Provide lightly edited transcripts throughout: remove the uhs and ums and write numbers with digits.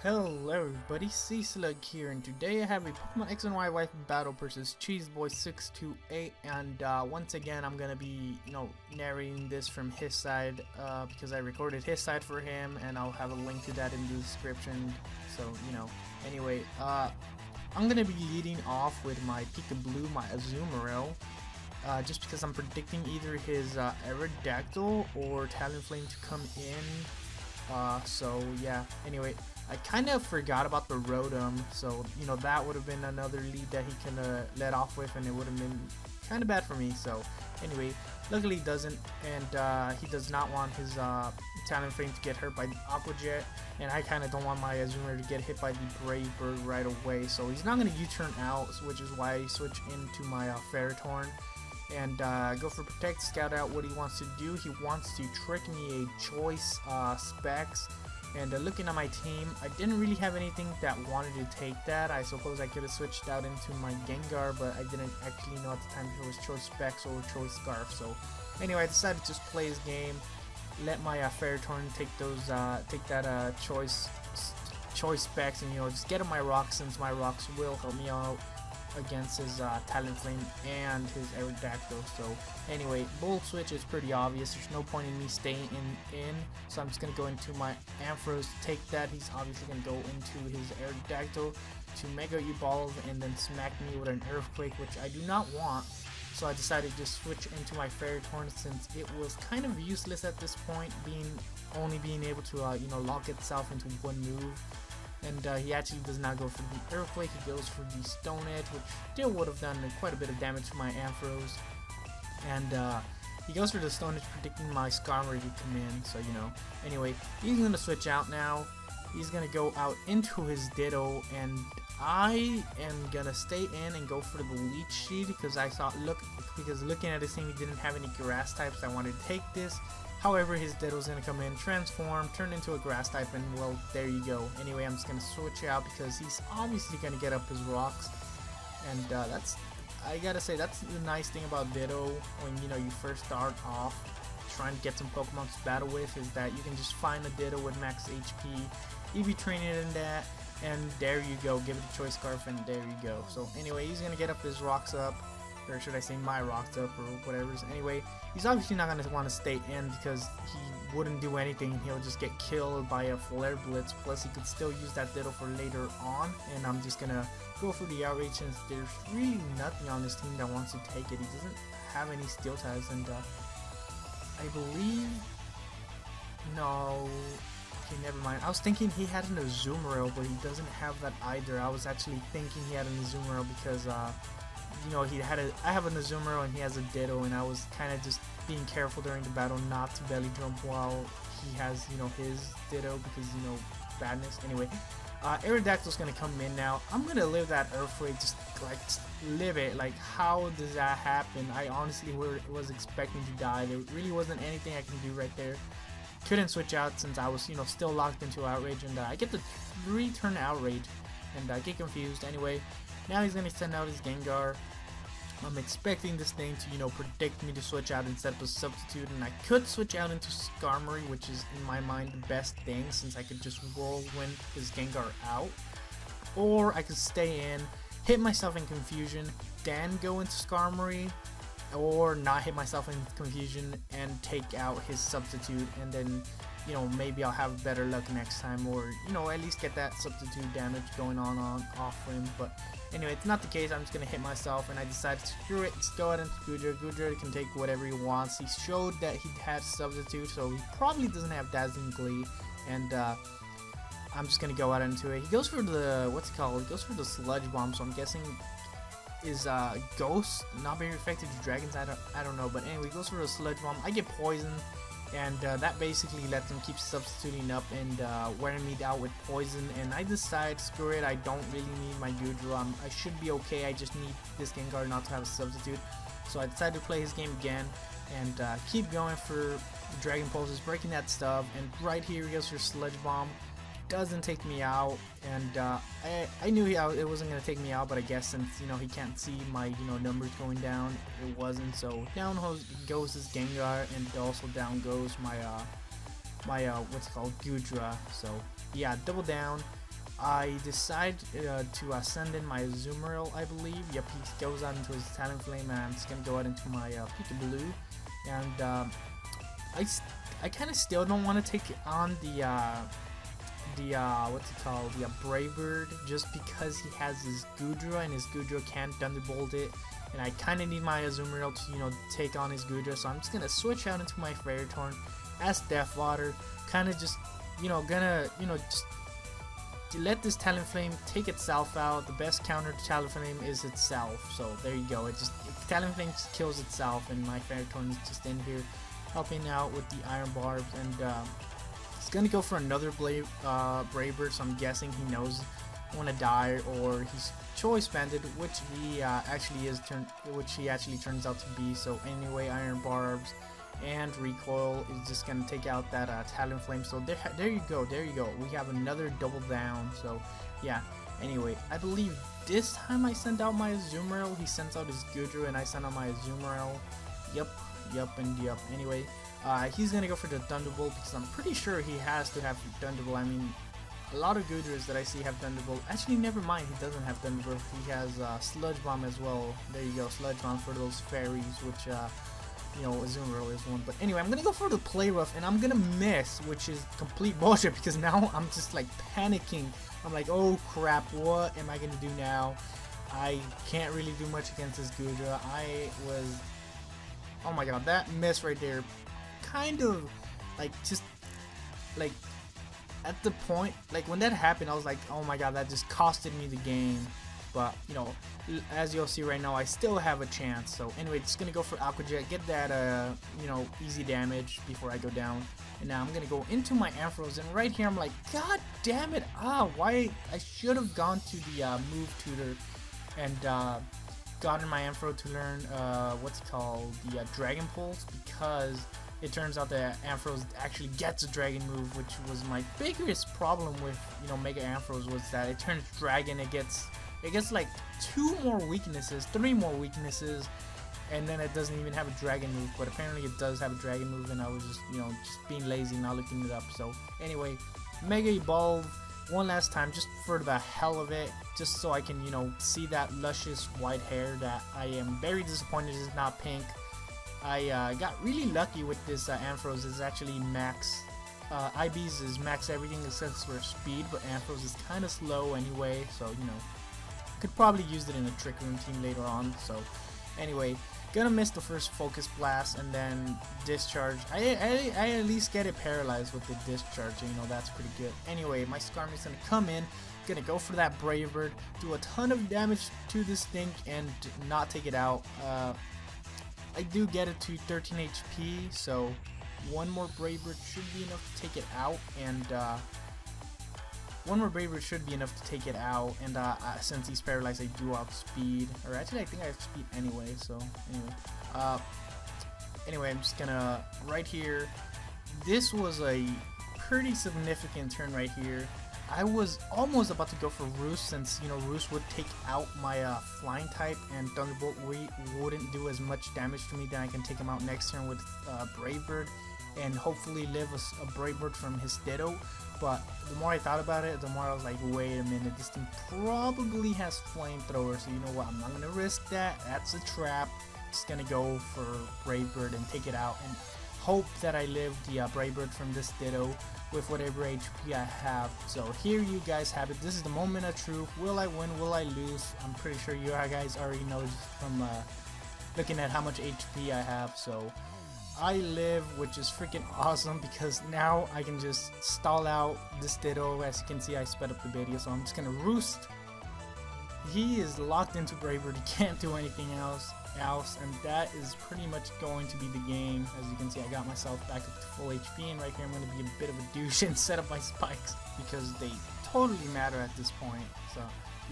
Hello everybody, SeaSlug here, and today I have a Pokemon X and Y wife battle versus Cheeseboy628, and once again I'm gonna be, narrating this from his side, because I recorded his side for him, and I'll have a link to that in the description, so, anyway, I'm gonna be leading off with my Peekaboo, my Azumarill, just because I'm predicting either his Aerodactyl or Talonflame to come in, so yeah, anyway. I kind of forgot about the Rotom, so that would have been another lead that he can let off with, and it would have been kind of bad for me. So anyway, luckily he doesn't, and he does not want his Talonflame to get hurt by the Aqua Jet, and I kind of don't want my Azumarill to get hit by the Brave Bird right away. So he's not going to U-turn out, which is why I switch into my Ferrothorn and go for Protect, scout out what he wants to do. He wants to trick me a choice Specs. And looking at my team, I didn't really have anything that wanted to take that. I suppose I could have switched out into my Gengar, but I didn't actually know at the time if it was Choice Specs or Choice Scarf. So anyway, I decided to just play his game, let my Ferrothorn take that Choice Specs, and just get him my rocks, since my rocks will help me out against his Talonflame and his Aerodactyl. So anyway, Bullet Switch is pretty obvious. There's no point in me staying in, so I'm just going to go into my Ampharos to take that. He's obviously going to go into his Aerodactyl to Mega Evolve and then smack me with an Earthquake, which I do not want. So I decided to just switch into my Ferrothorn, since it was kind of useless at this point, only being able to lock itself into one move. And he actually does not go for the Earthquake, he goes for the Stone Edge, which still would have done quite a bit of damage to my Ampharos. And he goes for the Stone Edge, predicting my Skarmory to come in, so Anyway, he's going to switch out now. He's going to go out into his Ditto, and I am going to stay in and go for the Leech Seed, because because looking at his team, he didn't have any Grass types. I wanted to take this. However, his Ditto's going to come in, transform, turn into a Grass type, and well, there you go. Anyway, I'm just going to switch out because he's obviously going to get up his rocks. And I gotta say, that's the nice thing about Ditto when you first start off trying to get some Pokemon to battle with, is that you can just find a Ditto with max HP, EV train it in that, and there you go, give it a Choice Scarf, and there you go. So anyway, he's going to get up his rocks up. Or should I say my rocks up, or whatever. Anyway, he's obviously not going to want to stay in, because he wouldn't do anything. He'll just get killed by a Flare Blitz. Plus, he could still use that Ditto for later on. And I'm just going to go for the Outrage, since there's really nothing on this team that wants to take it. He doesn't have any Steel types, and I believe... No... Okay, never mind. I was thinking he had an Azumarill, but he doesn't have that either. I was actually thinking he had an Azumarill because... I have an Azumarill and he has a Ditto, and I was kind of just being careful during the battle not to belly jump while he has, his Ditto, because, badness. Anyway, Aerodactyl's gonna come in now. I'm gonna live that Earthquake, just live it. Like, how does that happen? I honestly was expecting to die. There really wasn't anything I can do right there. Couldn't switch out since I was, still locked into Outrage, and I get the 3-turn Outrage, and I get confused. Anyway, now he's gonna send out his Gengar. I'm expecting this thing to, predict me to switch out instead of a Substitute, and I could switch out into Skarmory, which is, in my mind, the best thing, since I could just whirlwind his Gengar out. Or I could stay in, hit myself in Confusion, then go into Skarmory, or not hit myself in Confusion and take out his Substitute, and then, maybe I'll have better luck next time, or, at least get that Substitute damage going on off him. But anyway, it's not the case. I'm just going to hit myself, and I decided, screw it, let's go ahead into Goodra. Goodra can take whatever he wants. He showed that he had Substitute, so he probably doesn't have Dazzling Glee, and I'm just going to go out into it. He goes for the, he goes for the Sludge Bomb, so I'm guessing is Ghost not very effective to Dragons? I don't know, but anyway, he goes for the Sludge Bomb. I get poisoned, and that basically lets him keep substituting up and wearing me out with poison, and I decide, screw it, I don't really need my Goodra. I should be okay. I just need this Gengar not to have a substitute. So I decided to play his game again and keep going for Dragon Pulses, breaking that stuff, and right here he goes for Sludge Bomb. Doesn't take me out, and I knew it wasn't going to take me out, but I guess since he can't see my numbers going down, it wasn't. So down goes his Gengar, and also down goes my Goodra. So yeah, double down. I decide to send in my Azumarill, I believe. Yep, he goes out into his Talonflame, and I'm just gonna go out into my Peekaboo, and I kind of still don't want to take on the what's it called, the Brave Bird, just because he has his Goodra and his Goodra can't Thunderbolt it, and I kind of need my Azumarill to take on his Goodra, so I'm just gonna switch out into my Fairytorn as Death Water, kind of just just let this Talonflame take itself out. The best counter to Talonflame is itself, so there you go. Talonflame just kills itself, and my Fairytorn is just in here helping out with the Iron Barbs, and he's gonna go for another Brave Bird, so I'm guessing he knows I want to die, or he's Choice Banded, which he actually turns out to be. So anyway, Iron Barbs and Recoil is just gonna take out that Talonflame. So there you go. We have another double down. So yeah. Anyway, I believe this time I sent out my Azumarill. He sends out his Goodra, and I sent out my Azumarill. Yep. Anyway, he's gonna go for the Thunderbolt because I'm pretty sure he has to have Thunderbolt. I mean, a lot of Goodras that I see have Thunderbolt. Actually, never mind. He doesn't have Thunderbolt. He has Sludge Bomb as well. There you go, Sludge Bomb for those fairies, which Azumarill is one. But anyway, I'm gonna go for the Play Rough, and I'm gonna miss, which is complete bullshit because now I'm just like panicking. I'm like, oh crap, what am I gonna do now? I can't really do much against this Goodra. Oh my god, that miss right there, kind of like just like at the point, like when that happened, I was like, oh my god, that just costed me the game. But as you'll see right now, I still have a chance. So anyway, just gonna go for Aqua Jet, get that easy damage before I go down. And now I'm gonna go into my Ampharos, and right here I'm like, god damn it, why I should have gone to the move tutor and gotten my Ampharos to learn what's it called, the Dragon Pulse, because it turns out that Ampharos actually gets a dragon move, which was my biggest problem with Mega Ampharos, was that it turns dragon. It gets like 3 more weaknesses, and then it doesn't even have a dragon move. But apparently it does have a dragon move, and I was just just being lazy, not looking it up. So anyway, Mega Evolve one last time, just for the hell of it, just so I can see that luscious white hair that I am very disappointed is not pink. I got really lucky with this Ampharos. Is actually max IBs is max everything except for speed, but Ampharos is kind of slow anyway, so could probably use it in a Trick Room team later on. So anyway, gonna miss the first Focus Blast, and then Discharge. I at least get it paralyzed with the Discharge, that's pretty good. Anyway, my Skarmory's gonna come in, gonna go for that Brave Bird, do a ton of damage to this thing, and not take it out. I do get it to 13 HP, so one more Brave Bird should be enough to take it out, and since he's paralyzed, I do outspeed, or actually I think I have speed anyway, so anyway, I'm just gonna, right here, this was a pretty significant turn right here. I was almost about to go for Roost, since Roost would take out my flying type, and Thunderbolt wouldn't do as much damage to me. Then I can take him out next turn with Brave Bird, and hopefully live a Brave Bird from his Ditto. But the more I thought about it, the more I was like, wait a minute, this thing probably has Flamethrower, so you know what, I'm not gonna risk that. That's a trap. Just gonna go for Brave Bird and take it out, and hope that I live the Brave Bird from this Ditto with whatever HP I have. So here you guys have it. This is the moment of truth. Will I win? Will I lose? I'm pretty sure you guys already know just from looking at how much HP I have. So I live, which is freaking awesome, because now I can just stall out this Ditto. As you can see, I sped up the video, so I'm just gonna Roost. He is locked into Brave Bird. He can't do anything else, and that is pretty much going to be the game. As you can see, I got myself back up to full HP, and right here I'm going to be a bit of a douche and set up my spikes because they totally matter at this point. So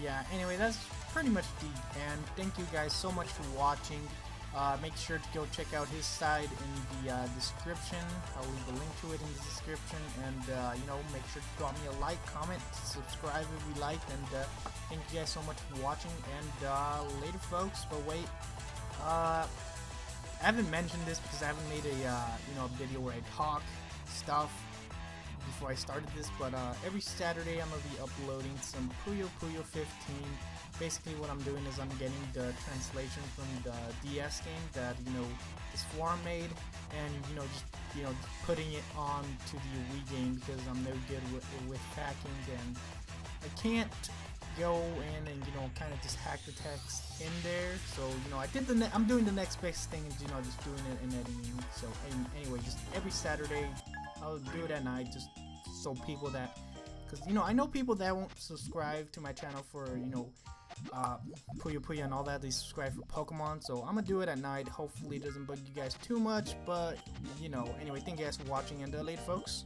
yeah, anyway, that's pretty much the end. Thank you guys so much for watching. Make sure to go check out his side in the description. I'll leave a link to it in the description, and make sure to drop me a like, comment, subscribe if you liked, and thank you guys so much for watching, and later folks. But wait, I haven't mentioned this because I haven't made a video where I talk stuff, before I started this, but every Saturday I'm gonna be uploading some Puyo Puyo 15. Basically, what I'm doing is I'm getting the translation from the DS game that this forum made, and just putting it on to the Wii game because I'm no good with hacking, and I can't go in and kind of just hack the text in there. So I'm doing the next best thing, and just doing it in editing. So anyway, just every Saturday I'll do it at night, just so people that, because I know people that won't subscribe to my channel for Puyo Puyo and all that, they subscribe for Pokemon. So I'm gonna do it at night. Hopefully it doesn't bug you guys too much, but anyway, thank you guys for watching, and later, folks.